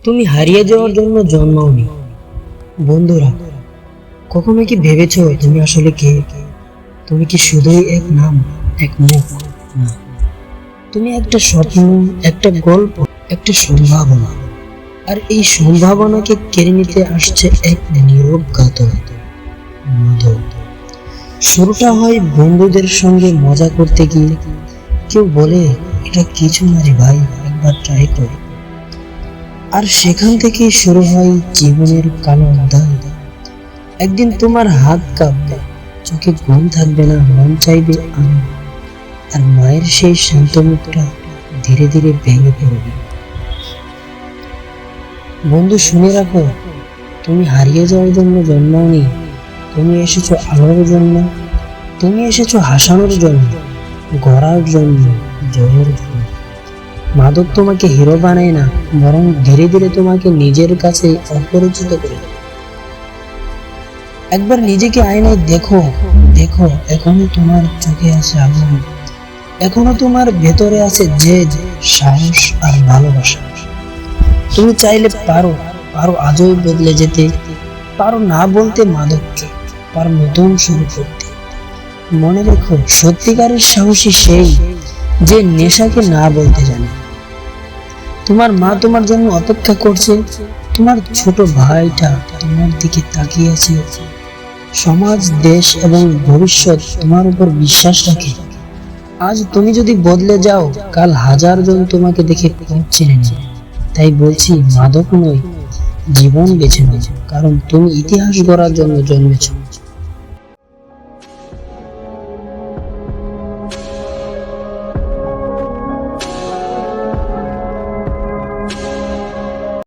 তুমি হারিয়ে যাওয়ার জন্য জন্মাওনি। বন্ধুরা, কখনো কি ভেবেছো তুমি আসলে কে? তুমি কি শুধুই এক নাম, এক মুখ? না, তুমি একটা স্বপ্ন, একটা গল্প, একটা সম্ভাবনা। আর এই সম্ভাবনাকে কেড়ে নিতে আসছে এক নীরব ঘাতক, মাদক। শুরুটা হয় বন্ধুদের সঙ্গে মজা করতে গিয়ে। কেউ বলে, এটা কিছু না রে ভাই, একবার ট্রাই কর। আর সেখান থেকেই শুরু হয় জীবনের কালো অধ্যায়। একদিন তোমার হাত কাঁপবে, চোখে ঘুম থাকবে না, মন চাইবে আনন্দ। আর মায়ের সেই শান্ত মুখটা ধীরে ধীরে ভেঙে পড়বে। বন্ধু, শুনে রাখো, তুমি হারিয়ে যাওয়ার জন্য জন্মাওনি। তুমি এসেছো আলোর জন্য, তুমি এসেছো হাসানোর জন্য, গড়ার জন্য, জয়ের জন্য। মাদক তোমাকে হিরো বানায় না, বরং ধীরে ধীরে তোমাকে নিজের কাছে অপরিচিত করে। একবার নিজেকে আয়নায় দেখো, দেখো এখনো তোমার চোখে আছে আগুন, এখনো তোমার ভেতরে আছে জেদ, সাহস আর ভালোবাসা। তুমি চাইলে পারো, পারো আজই বদলে যেতে, পারো না বলতে মাদককে, পারো নতুন শুরু করতে। মনে রেখো, সত্যিকারের সাহসী সেই যে নেশাকে না বলতে জানে। তোমার মা তোমার জন্য অপেক্ষা করছে, তোমার ছোট ভাইটা তোমার দিকে তাকিয়ে আছে। সমাজ, দেশ এবং ভবিষ্যৎ তোমার উপর বিশ্বাস রাখে। আজ তুমি যদি বদলে যাও, কাল হাজার জন তোমাকে দেখে চিনে নেবে। তাই বলছি, মাদক নয়, জীবন বেছে নাও, কারণ তুমি ইতিহাস গড়ার জন্য জন্মেছ।